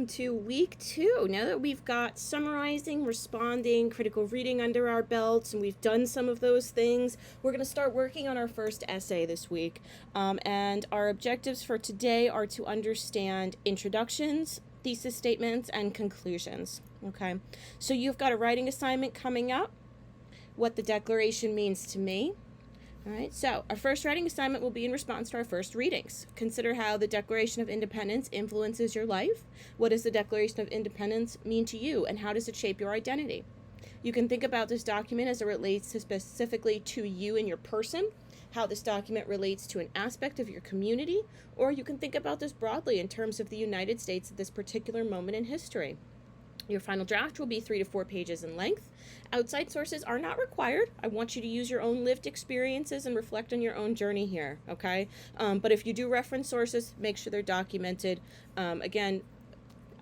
welcome to week 2. Now that we've got summarizing, responding, critical reading under our belts, and we've done some of those things, we're going to start working on our first essay this week. And our objectives for today are to understand introductions, thesis statements, and conclusions. Okay, so you've got a writing assignment coming up, what the Declaration means to me. All right, so our first writing assignment will be in response to our first readings. Consider how the Declaration of Independence influences your life. What does the Declaration of Independence mean to you, and how does it shape your identity? You can think about this document as it relates to specifically to you and your person, how this document relates to an aspect of your community, or you can think about this broadly in terms of the United States at this particular moment in history. Your final draft will be 3 to 4 pages in length. Outside sources are not required. I want you to use your own lived experiences and reflect on your own journey here, okay? But if you do reference sources, make sure they're documented. Again,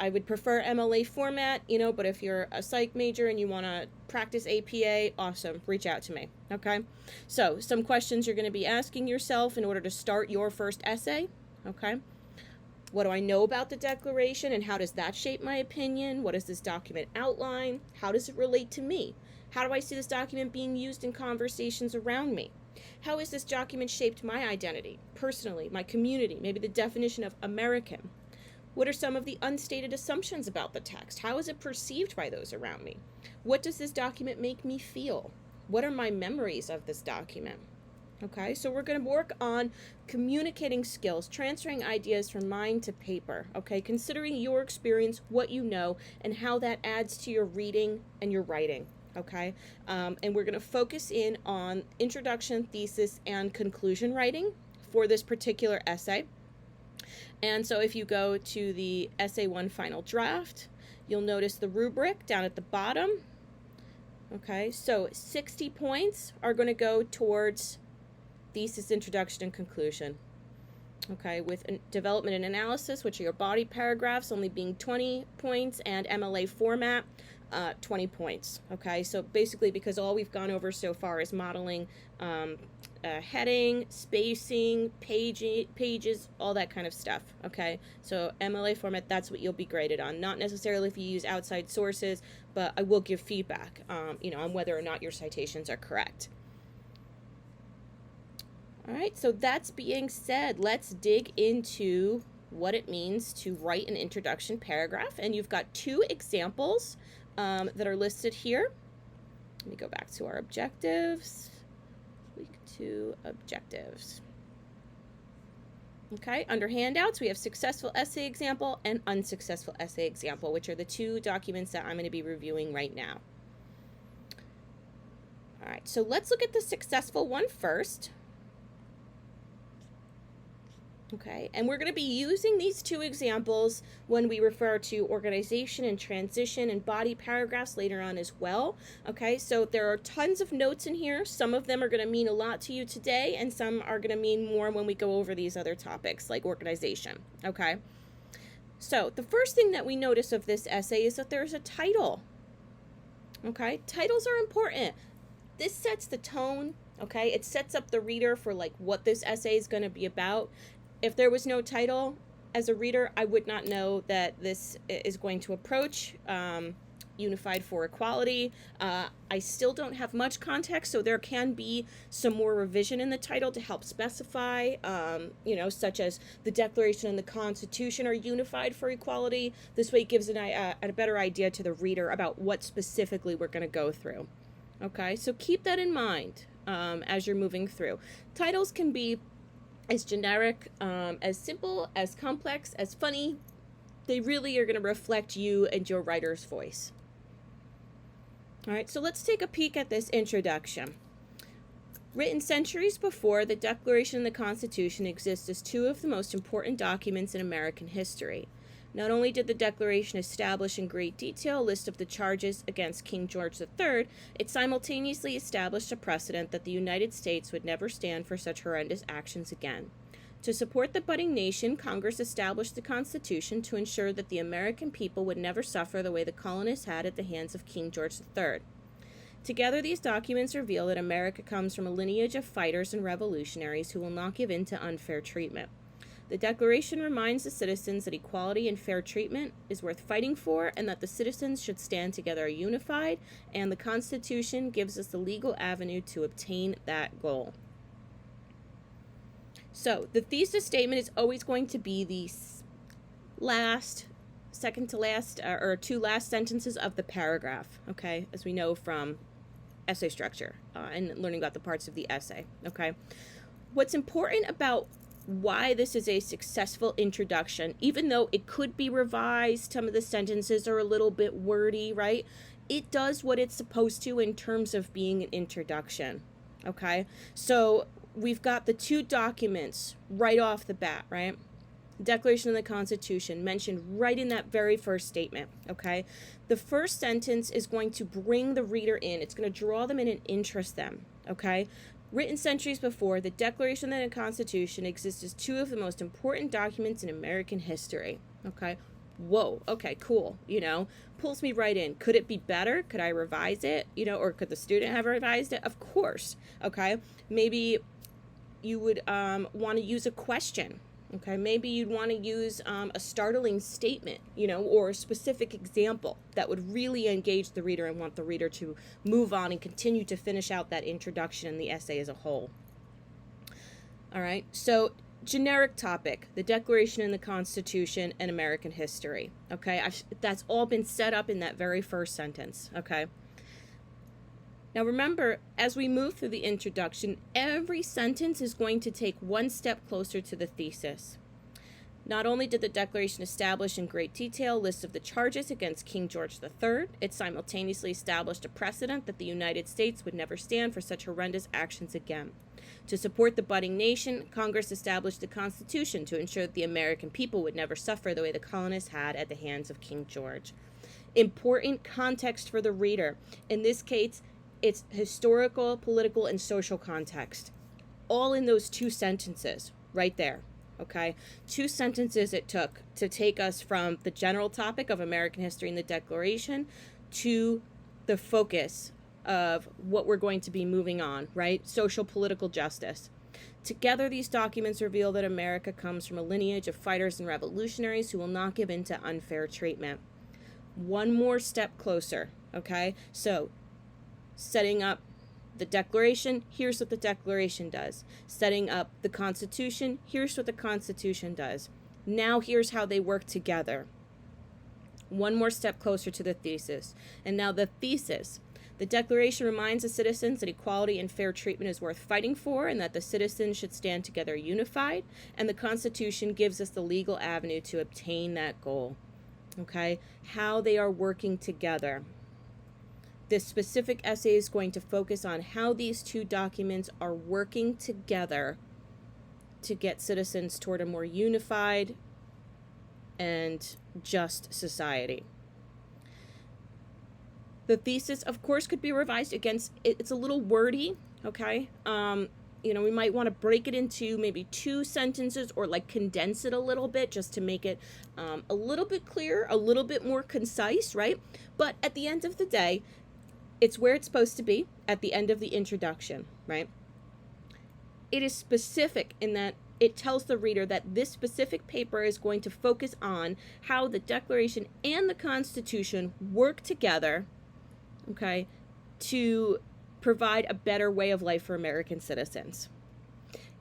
I would prefer MLA format, but if you're a psych major and you want to practice APA, awesome, reach out to me, okay? So some questions you're going to be asking yourself in order to start your first essay, okay? What do I know about the Declaration, and how does that shape my opinion? What does this document outline? How does it relate to me? How do I see this document being used in conversations around me? How has this document shaped my identity, personally, my community, maybe the definition of American? What are some of the unstated assumptions about the text? How is it perceived by those around me? What does this document make me feel? What are my memories of this document? Okay, so we're going to work on communicating skills, transferring ideas from mind to paper, okay, considering your experience, what you know, and how that adds to your reading and your writing, okay? And we're going to focus in on introduction, thesis, and conclusion writing for this particular essay. And so if you go to the Essay 1 final draft, you'll notice the rubric down at the bottom, okay? So 60 points are going to go towards thesis, introduction, and conclusion. Okay, with development and analysis, which are your body paragraphs, only being 20 points, and MLA format, 20 points. Okay, so basically because all we've gone over so far is modeling heading, spacing, pages, all that kind of stuff. Okay, so MLA format, that's what you'll be graded on. Not necessarily if you use outside sources, but I will give feedback, on whether or not your citations are correct. All right, so that's being said, let's dig into what it means to write an introduction paragraph. And you've got 2 examples that are listed here. Let me go back to our objectives. Week 2 objectives. Okay, under handouts, we have successful essay example and unsuccessful essay example, which are the 2 documents that I'm going to be reviewing right now. All right, so let's look at the successful one first. Okay, and we're going to be using these 2 examples when we refer to organization and transition and body paragraphs later on as well. Okay, so there are tons of notes in here. Some of them are going to mean a lot to you today, and some are going to mean more when we go over these other topics like organization. Okay, so the first thing that we notice of this essay is that there's a title. Okay, titles are important. This sets the tone. Okay, it sets up the reader for like what this essay is going to be about. If there was no title, as a reader, I would not know that this is going to approach Unified for Equality. I still don't have much context, so there can be some more revision in the title to help specify, such as the Declaration and the Constitution are unified for equality. This way it gives a better idea to the reader about what specifically we're going to go through. Okay, so keep that in mind as you're moving through. Titles can be as generic, as simple, as complex, as funny. They really are going to reflect you and your writer's voice. All right, so let's take a peek at this introduction. Written centuries before, the Declaration and the Constitution exist as 2 of the most important documents in American history. Not only did the Declaration establish in great detail a list of the charges against King George III, it simultaneously established a precedent that the United States would never stand for such horrendous actions again. To support the budding nation, Congress established the Constitution to ensure that the American people would never suffer the way the colonists had at the hands of King George III. Together, these documents reveal that America comes from a lineage of fighters and revolutionaries who will not give in to unfair treatment. The Declaration reminds the citizens that equality and fair treatment is worth fighting for, and that the citizens should stand together unified, and the Constitution gives us the legal avenue to obtain that goal. So the thesis statement is always going to be the second to last, or two last sentences of the paragraph, okay, as we know from essay structure and learning about the parts of the essay, okay? What's important about why this is a successful introduction, even though it could be revised, some of the sentences are a little bit wordy, right? It does what it's supposed to in terms of being an introduction, okay? So we've got the two documents right off the bat, right? Declaration of the Constitution mentioned right in that very first statement, okay? The first sentence is going to bring the reader in. It's going to draw them in and interest them, okay? Written centuries before, the Declaration of the Constitution exists as two of the most important documents in American history, okay? Whoa, okay, cool, pulls me right in. Could it be better? Could I revise it, or could the student have revised it? Of course, okay? Maybe you would want to use a question, okay? Maybe you'd want to use a startling statement, or a specific example that would really engage the reader and want the reader to move on and continue to finish out that introduction and the essay as a whole. All right, so generic topic, the Declaration and the Constitution and American history, okay? That's all been set up in that very first sentence, okay? Now remember, as we move through the introduction, every sentence is going to take one step closer to the thesis. Not only did the Declaration establish in great detail a list of the charges against King George III, it simultaneously established a precedent that the United States would never stand for such horrendous actions again. To support the budding nation, Congress established the Constitution to ensure that the American people would never suffer the way the colonists had at the hands of King George. Important context for the reader. In this case, it's historical, political, and social context. All in those two sentences, right there, okay? Two sentences it took to take us from the general topic of American history and the Declaration to the focus of what we're going to be moving on, right? Social, political justice. Together, these documents reveal that America comes from a lineage of fighters and revolutionaries who will not give in to unfair treatment. One more step closer, okay? So, setting up the Declaration, here's what the Declaration does. Setting up the Constitution, here's what the Constitution does. Now here's how they work together. One more step closer to the thesis. And now the thesis. The Declaration reminds the citizens that equality and fair treatment is worth fighting for, and that the citizens should stand together unified, and the Constitution gives us the legal avenue to obtain that goal. Okay? How they are working together. This specific essay is going to focus on how these two documents are working together to get citizens toward a more unified and just society. The thesis, of course, could be revised against, it's a little wordy, okay? We might want to break it into maybe two sentences or like condense it a little bit just to make it a little bit clearer, a little bit more concise, right? But at the end of the day, it's where it's supposed to be at the end of the introduction, right? It is specific in that it tells the reader that this specific paper is going to focus on how the Declaration and the Constitution work together, okay, to provide a better way of life for American citizens.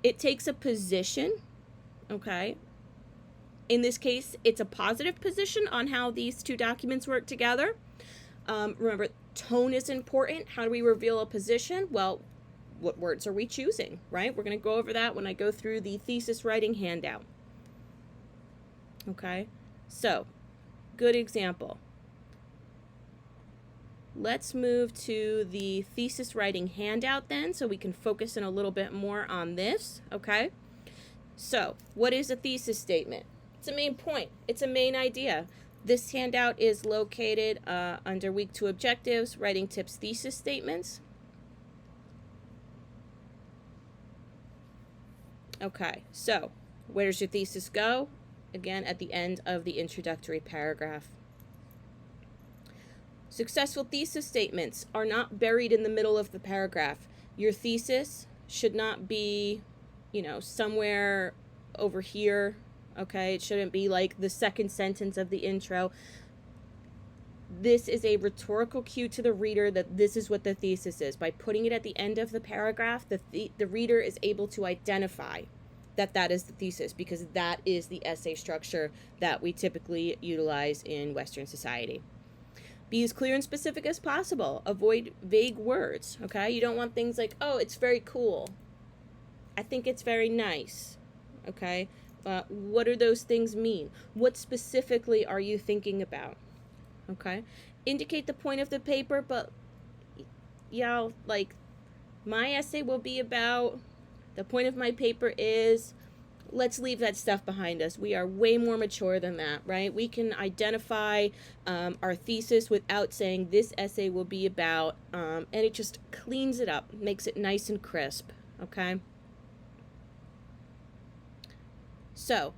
It takes a position, okay? In this case, it's a positive position on how these two documents work together. Remember, tone is important. How do we reveal a position? Well, what words are we choosing, right? We're going to go over that when I go through the thesis writing handout. Okay, so good example. Let's move to the thesis writing handout then, so we can focus in a little bit more on this, okay? So, what is a thesis statement? It's a main point. It's a main idea. This handout is located under Week 2 Objectives, Writing Tips Thesis Statements. Okay, so where does your thesis go? Again, at the end of the introductory paragraph. Successful thesis statements are not buried in the middle of the paragraph. Your thesis should not be, somewhere over here. Okay, it shouldn't be like the second sentence of the intro. This is a rhetorical cue to the reader that this is what the thesis is. By putting it at the end of the paragraph, the reader is able to identify that that is the thesis, because that is the essay structure that we typically utilize in Western society. Be as clear and specific as possible. Avoid vague words, okay? You don't want things like, oh, it's very cool. I think it's very nice, okay? What do those things mean? What specifically are you thinking about? Okay, indicate the point of the paper, but y'all, like, my essay will be about, the point of my paper is, let's leave that stuff behind us. We are way more mature than that, right? We can identify our thesis without saying this essay will be about, and it just cleans it up, makes it nice and crisp, okay? So,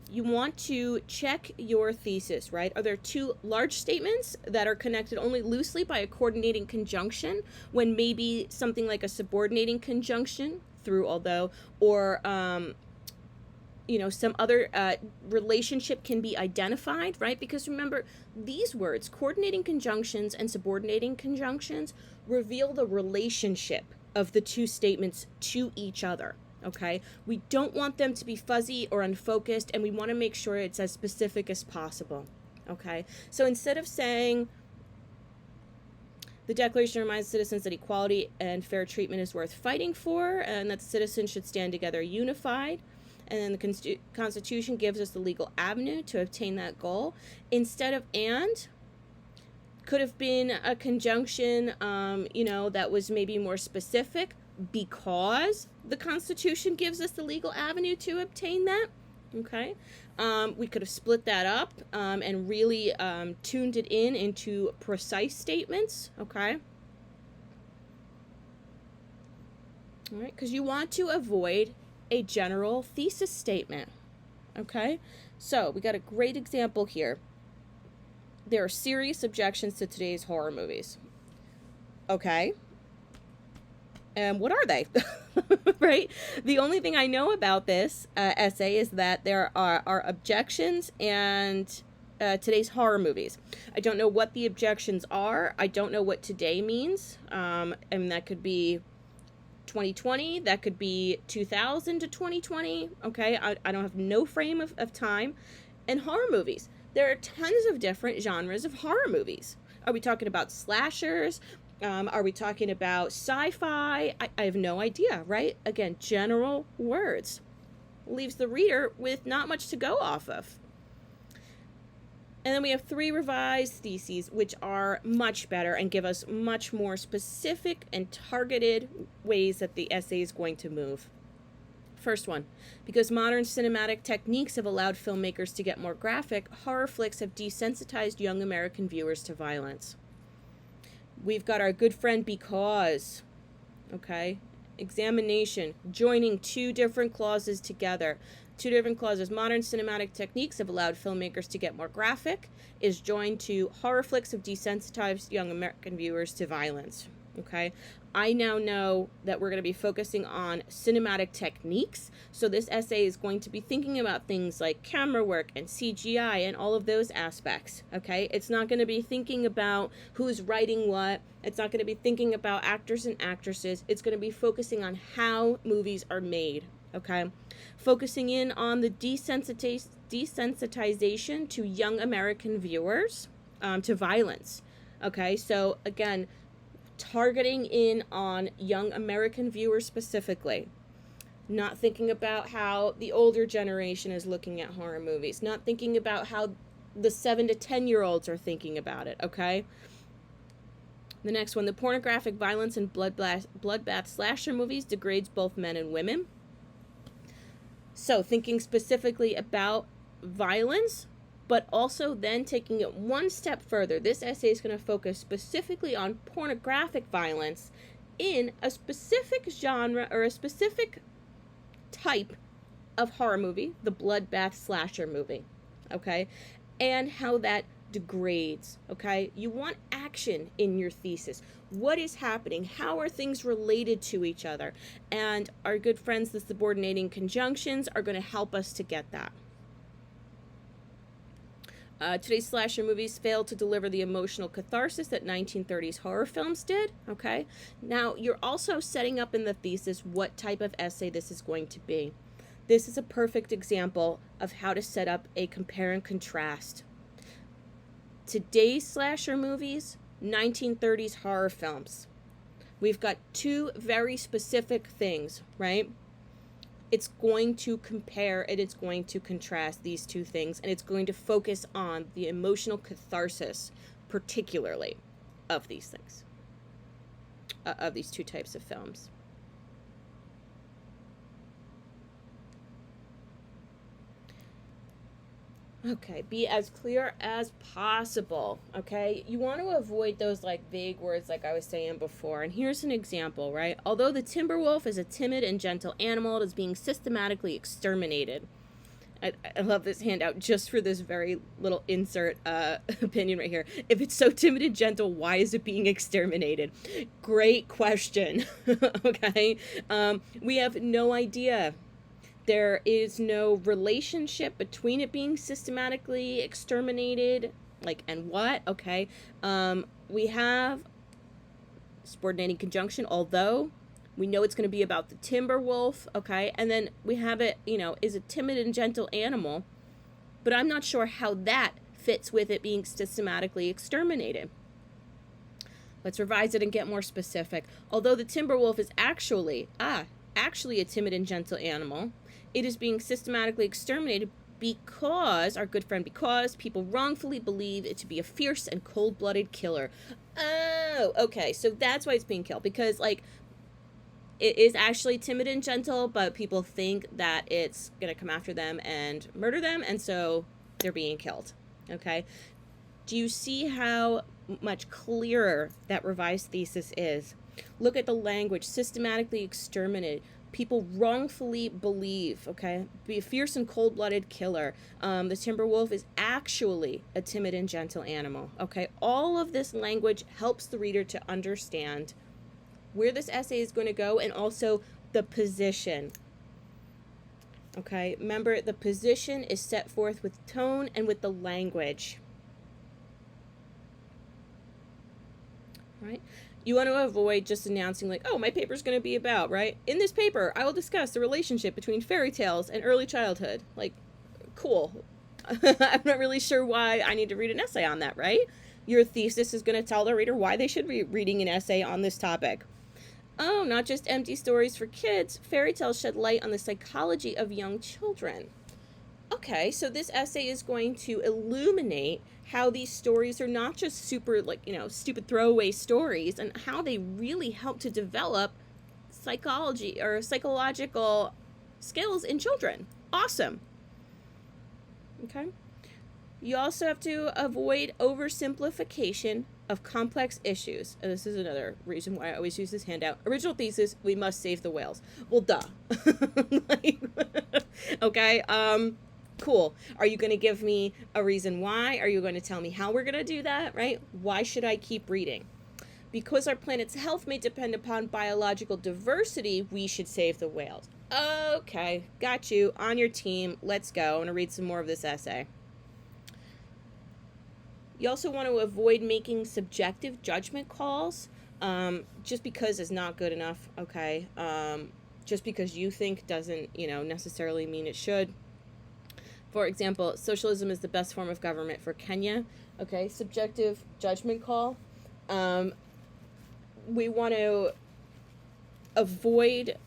you want to check your thesis, right? Are there two large statements that are connected only loosely by a coordinating conjunction, when maybe something like a subordinating conjunction, through, although, or some other relationship can be identified, right? Because remember, these words, coordinating conjunctions and subordinating conjunctions, reveal the relationship of the two statements to each other. Okay, we don't want them to be fuzzy or unfocused, and we want to make sure it's as specific as possible. Okay, so instead of saying the Declaration reminds citizens that equality and fair treatment is worth fighting for, and that citizens should stand together unified, and then the Constitution gives us the legal avenue to obtain that goal, instead of and, could have been a conjunction, that was maybe more specific, because the Constitution gives us the legal avenue to obtain that. Okay, we could have split that up and really tuned it into precise statements. Okay, all right, because you want to avoid a general thesis statement. Okay, so we got a great example here. There are serious objections to today's horror movies. Okay. And what are they? Right? The only thing I know about this essay is that there are objections and today's horror movies. I don't know what the objections are. I don't know what today means. And that could be 2020. That could be 2000 to 2020. Okay? I don't have no frame of time. And horror movies. There are tons of different genres of horror movies. Are we talking about slashers? Are we talking about sci-fi? I have no idea, right? Again, general words. Leaves the reader with not much to go off of. And then we have 3 revised theses, which are much better and give us much more specific and targeted ways that the essay is going to move. First one, because modern cinematic techniques have allowed filmmakers to get more graphic, horror flicks have desensitized young American viewers to violence. We've got our good friend because, okay, examination, joining 2 different clauses together. 2 different clauses. Modern cinematic techniques have allowed filmmakers to get more graphic, is joined to horror flicks have desensitized young American viewers to violence. Okay, I now know that we're going to be focusing on cinematic techniques. So this essay is going to be thinking about things like camera work and CGI and all of those aspects. Okay, it's not going to be thinking about who's writing what. It's not going to be thinking about actors and actresses. It's going to be focusing on how movies are made. Okay, focusing in on the desensitization to young American viewers to violence. Okay, so again, targeting in on young American viewers specifically. Not thinking about how the older generation is looking at horror movies. Not thinking about how the 7 to 10-year-olds are thinking about it, okay? The next one, the pornographic violence in bloodbath slasher movies degrades both men and women. So thinking specifically about violence, but also then taking it one step further. This essay is going to focus specifically on pornographic violence in a specific genre or a specific type of horror movie, the bloodbath slasher movie, okay? And how that degrades, okay? You want action in your thesis. What is happening? How are things related to each other? And our good friends, the subordinating conjunctions, are going to help us to get that. Today's slasher movies failed to deliver the emotional catharsis that 1930s horror films did, okay? Now, you're also setting up in the thesis what type of essay this is going to be. This is a perfect example of how to set up a compare and contrast. Today's slasher movies, 1930s horror films. We've got two very specific things, right? It's going to compare and it's going to contrast these two things, and it's going to focus on the emotional catharsis, particularly, of these things, of these two types of films. Okay, be as clear as possible, okay? You want to avoid those like vague words like I was saying before. And here's an example, right? Although the timber wolf is a timid and gentle animal, it is being systematically exterminated. I love this handout just for this very little insert opinion right here. If it's so timid and gentle, why is it being exterminated? Great question, okay? We have no idea. There is no relationship between it being systematically exterminated, like, and what, okay? We have subordinating conjunction, although we know it's going to be about the timber wolf, okay? And then we have it, is a timid and gentle animal, but I'm not sure how that fits with it being systematically exterminated. Let's revise it and get more specific. Although the timber wolf is actually a timid and gentle animal, it is being systematically exterminated because people wrongfully believe it to be a fierce and cold-blooded killer. Oh, okay, so that's why it's being killed, because, like, it is actually timid and gentle, but people think that it's going to come after them and murder them, and so they're being killed, okay? Do you see how much clearer that revised thesis is? Look at the language, systematically exterminated. People wrongfully believe, okay? Be a fierce and cold-blooded killer. The timber wolf is actually a timid and gentle animal, okay? All of this language helps the reader to understand where this essay is going to go, and also the position, okay? Remember, the position is set forth with tone and with the language, right? You want to avoid just announcing like, oh, my paper's going to be about, right? In this paper, I will discuss the relationship between fairy tales and early childhood. Like, cool. I'm not really sure why I need to read an essay on that, right? Your thesis is going to tell the reader why they should be reading an essay on this topic. Oh, not just empty stories for kids. Fairy tales shed light on the psychology of young children. Okay, so this essay is going to illuminate how these stories are not just super, like, stupid throwaway stories, and how they really help to develop psychology or psychological skills in children. Awesome. Okay. You also have to avoid oversimplification of complex issues. And this is another reason why I always use this handout. Original thesis, we must save the whales. Well, duh. Okay, cool. Are you going to give me a reason why? Are you going to tell me how we're going to do that, right? Why should I keep reading? Because our planet's health may depend upon biological diversity, we should save the whales. Okay, got you. On your team. Let's go. I'm going to read some more of this essay. You also want to avoid making subjective judgment calls. Just because is not good enough, okay? Just because you think doesn't, necessarily mean it should. For example, socialism is the best form of government for Kenya. Okay, subjective judgment call. We want to avoid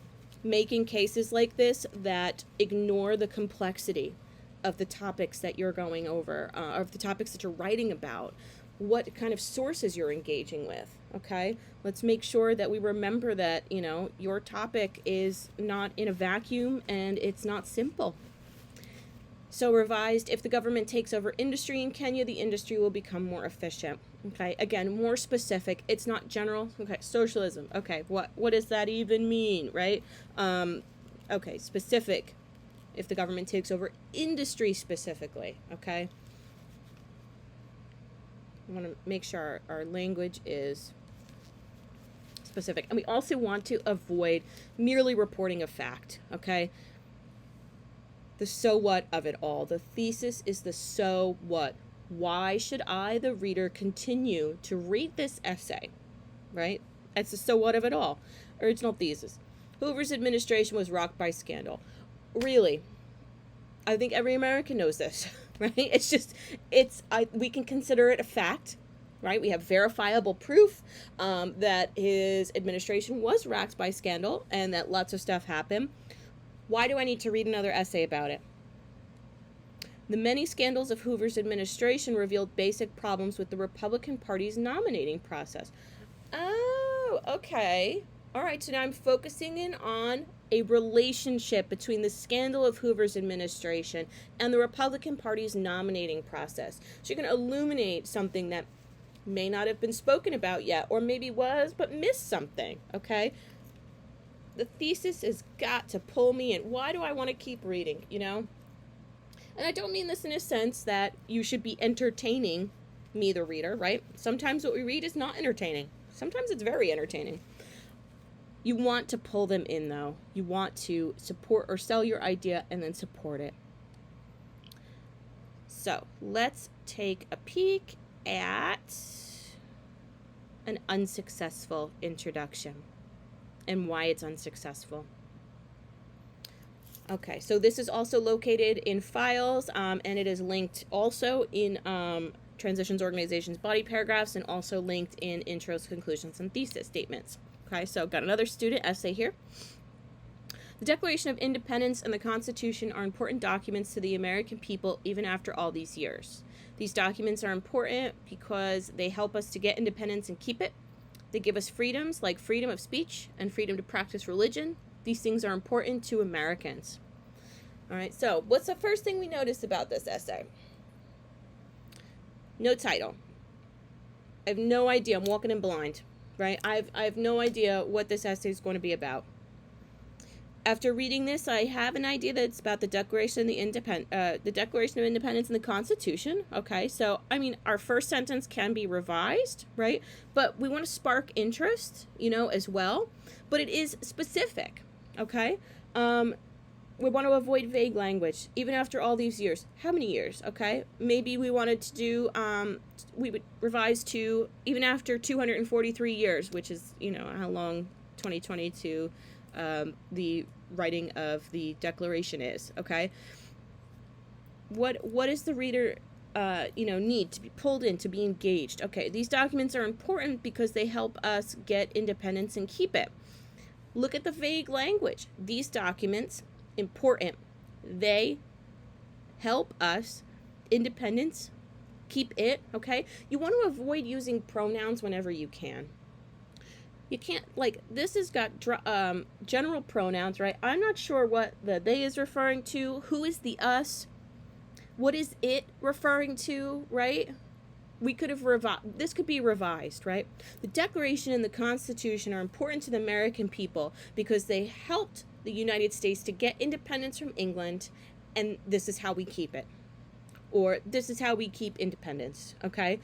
making cases like this that ignore the complexity of the topics that you're going over, of the topics that you're writing about, what kind of sources you're engaging with, okay? Let's make sure that we remember that, your topic is not in a vacuum and it's not simple. So revised, if the government takes over industry in Kenya, the industry will become more efficient. Okay, again, more specific. It's not general. Okay, socialism. Okay, what does that even mean, right? Okay, specific. If the government takes over industry specifically, okay? I want to make sure our language is specific. And we also want to avoid merely reporting a fact, okay? The so what of it all. The thesis is the so what. Why should I, the reader, continue to read this essay, right? That's the so what of it all. Original thesis. Hoover's administration was rocked by scandal. Really, I think every American knows this, right? We can consider it a fact, right? We have verifiable proof that his administration was racked by scandal and that lots of stuff happened. Why do I need to read another essay about it? The many scandals of Hoover's administration revealed basic problems with the Republican Party's nominating process. Oh, okay. All right, so now I'm focusing in on a relationship between the scandal of Hoover's administration and the Republican Party's nominating process. So you're going to illuminate something that may not have been spoken about yet, or maybe was, but missed something, okay? The thesis has got to pull me in. Why do I want to keep reading, you know? And I don't mean this in a sense that you should be entertaining me, the reader, right? Sometimes what we read is not entertaining. Sometimes it's very entertaining. You want to pull them in, though. You want to support or sell your idea and then support it. So let's take a peek at an unsuccessful introduction and why it's unsuccessful. Okay, so this is also located in files, and it is linked also in transitions, organizations, body paragraphs, and also linked in intros, conclusions, and thesis statements. Okay, so got another student essay here. The Declaration of Independence and the Constitution are important documents to the American people even after all these years. These documents are important because they help us to get independence and keep it. They give us freedoms like freedom of speech and freedom to practice religion. These things are important to Americans. All right, so what's the first thing we notice about this essay? No title. I have no idea. I'm walking in blind. Right? I have no idea what this essay is going to be about. After reading this, I have an idea that it's about the Declaration of Independence and the Constitution. Okay, so I mean, our first sentence can be revised, right? But we want to spark interest, as well. But it is specific. Okay. We want to avoid vague language, even after all these years. How many years? Okay, maybe we wanted to do, we would revise to even after 243 years, which is, how long 2022 the writing of the Declaration is. Okay, what does the reader, need to be pulled in, to be engaged? Okay, these documents are important because they help us get independence and keep it. Look at the vague language. These documents, important. They help us independence, keep it, okay? You want to avoid using pronouns whenever you can. You can't, this has got general pronouns, right? I'm not sure what the they is referring to. Who is the us? What is it referring to, right? We could have this could be revised, right? The Declaration and the Constitution are important to the American people because they helped the United States to get independence from England, and this is how we keep it. Or this is how we keep independence, okay?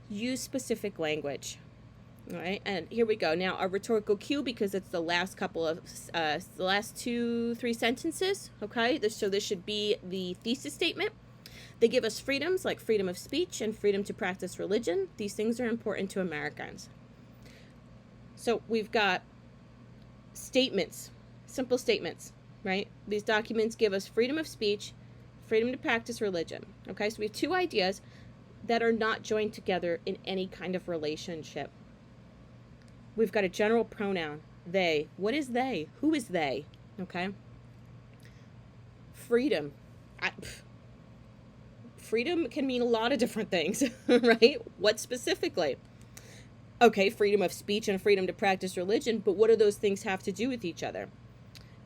Use specific language, all right? And here we go. Now, our rhetorical cue, because it's the last couple of, the last 2-3 sentences, okay? So this should be the thesis statement. They give us freedoms like freedom of speech and freedom to practice religion. These things are important to Americans. So we've got statements, simple statements, right? These documents give us freedom of speech, freedom to practice religion. Okay, so we have two ideas that are not joined together in any kind of relationship. We've got a general pronoun, they. What is they? Who is they? Okay. Freedom. Freedom can mean a lot of different things, right? What specifically? Okay, freedom of speech and freedom to practice religion, but what do those things have to do with each other?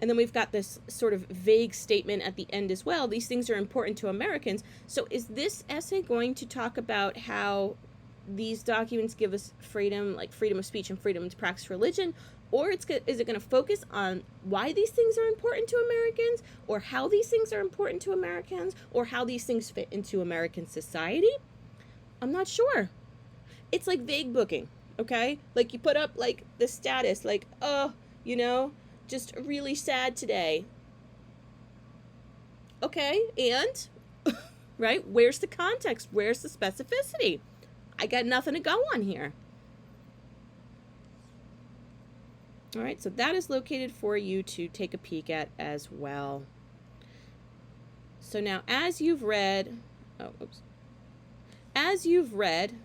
And then we've got this sort of vague statement at the end as well. These things are important to Americans. So is this essay going to talk about how these documents give us freedom, like freedom of speech and freedom to practice religion? Or is it going to focus on why these things are important to Americans, or how these things are important to Americans, or how these things fit into American society? I'm not sure. it's like vague booking, okay? Like you put up like the status, like, oh, you know, just really sad today. Okay, and, right, where's the context? Where's the specificity? I got nothing to go on here. All right, so that is located for you to take a peek at as well. So now as you've read, as you've read,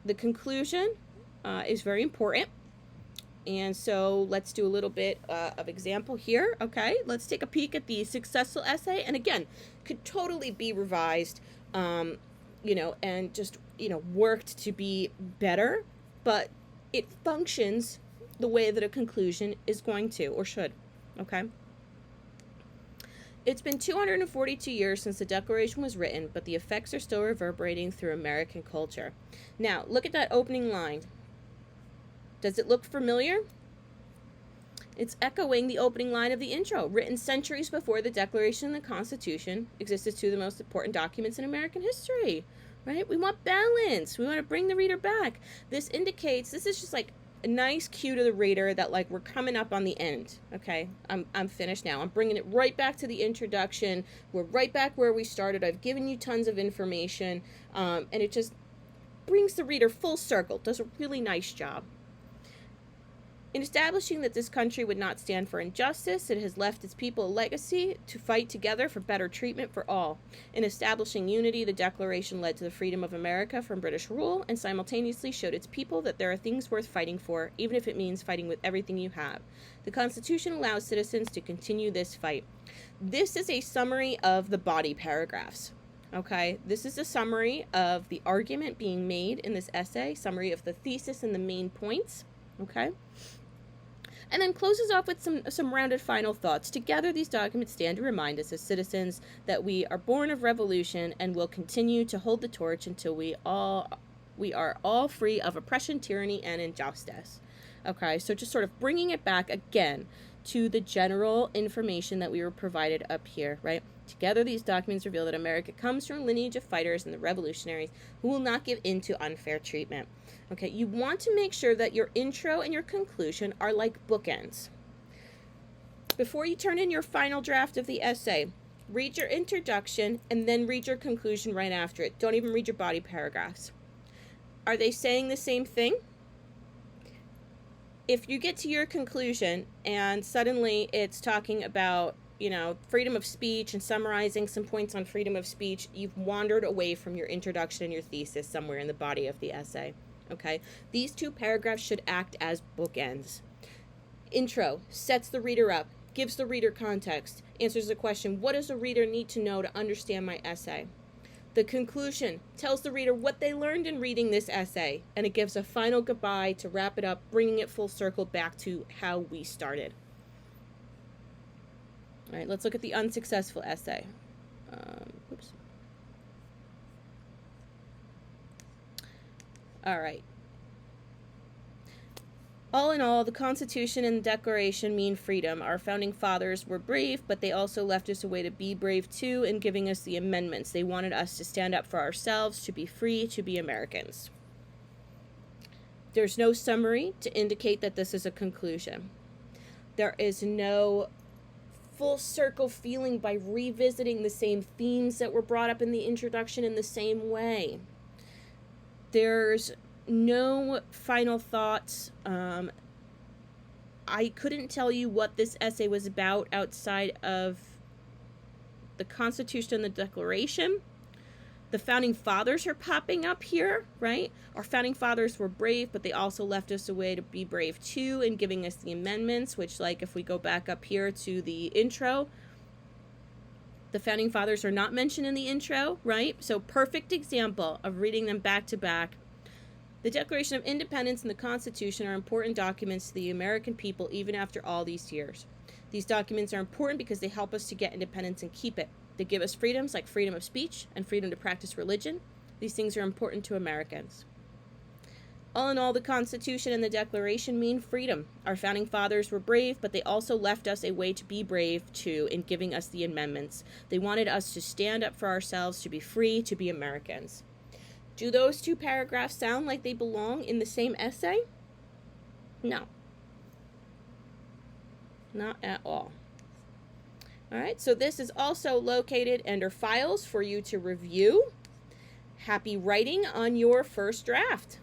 the conclusion is very important. And so let's do a little bit of example here. Okay, let's take a peek at the successful essay. And again, could totally be revised, you know, and just, you know, worked to be better, but it functions the way that a conclusion is going to or should. Okay. It's been 242 years since the Declaration was written, but the effects are still reverberating through American culture. Now, look at that opening line. Does it look familiar? It's echoing the opening line of the intro, written centuries before the Declaration and the Constitution existed, two of the most important documents in American history, right? We want balance. We want to bring the reader back. This indicates, this is just like a nice cue to the reader that like we're coming up on the end. Okay, I'm finished now. I'm bringing it right back to the introduction. We're right back where we started. I've given you tons of information, and it just brings the reader full circle. Does a really nice job. In establishing that this country would not stand for injustice, it has left its people a legacy to fight together for better treatment for all. In establishing unity, the Declaration led to the freedom of America from British rule and simultaneously showed its people that there are things worth fighting for, even if it means fighting with everything you have. The Constitution allows citizens to continue this fight. This is a summary of the body paragraphs. Okay, this is a summary of the argument being made in this essay, summary of the thesis and the main points. Okay. And then closes off with some rounded final thoughts. Together, these documents stand to remind us as citizens that we are born of revolution and will continue to hold the torch until we are all free of oppression, tyranny, and injustice. Okay, so just sort of bringing it back again to the general information that we were provided up here, right? Together, these documents reveal that America comes from a lineage of fighters and the revolutionaries who will not give in to unfair treatment. Okay, you want to make sure that your intro and your conclusion are like bookends. Before you turn in your final draft of the essay, read your introduction and then read your conclusion right after it. Don't even read your body paragraphs. Are they saying the same thing? If you get to your conclusion and suddenly it's talking about, you know, freedom of speech and summarizing some points on freedom of speech, you've wandered away from your introduction and your thesis somewhere in the body of the essay. Okay, these two paragraphs should act as bookends. Intro sets the reader up, gives the reader context, answers the question, what does the reader need to know to understand my essay? The conclusion tells the reader what they learned in reading this essay, and it gives a final goodbye to wrap it up, bringing it full circle back to how we started. All right, let's look at the unsuccessful essay. Oops. All right. All in all, the Constitution and the Declaration mean freedom. Our founding fathers were brave, but they also left us a way to be brave too in giving us the amendments. They wanted us to stand up for ourselves, to be free, to be Americans. There's no summary to indicate that this is a conclusion. There is no full circle feeling by revisiting the same themes that were brought up in the introduction in the same way. There's no final thoughts. I couldn't tell you what this essay was about outside of the Constitution and the Declaration. The founding fathers are popping up here, right? Our founding fathers were brave, but they also left us a way to be brave too in giving us the amendments, which, like, if we go back up here to the intro, the founding fathers are not mentioned in the intro, right? So perfect example of reading them back to back. The Declaration of Independence and the Constitution are important documents to the American people even after all these years. These documents are important because they help us to get independence and keep it. They give us freedoms like freedom of speech and freedom to practice religion. These things are important to Americans. All in all, the Constitution and the Declaration mean freedom. Our founding fathers were brave, but they also left us a way to be brave too in giving us the amendments. They wanted us to stand up for ourselves, to be free, to be Americans. Do those two paragraphs sound like they belong in the same essay? No. Not at all. All right, so this is also located under Files for you to review. Happy writing on your first draft.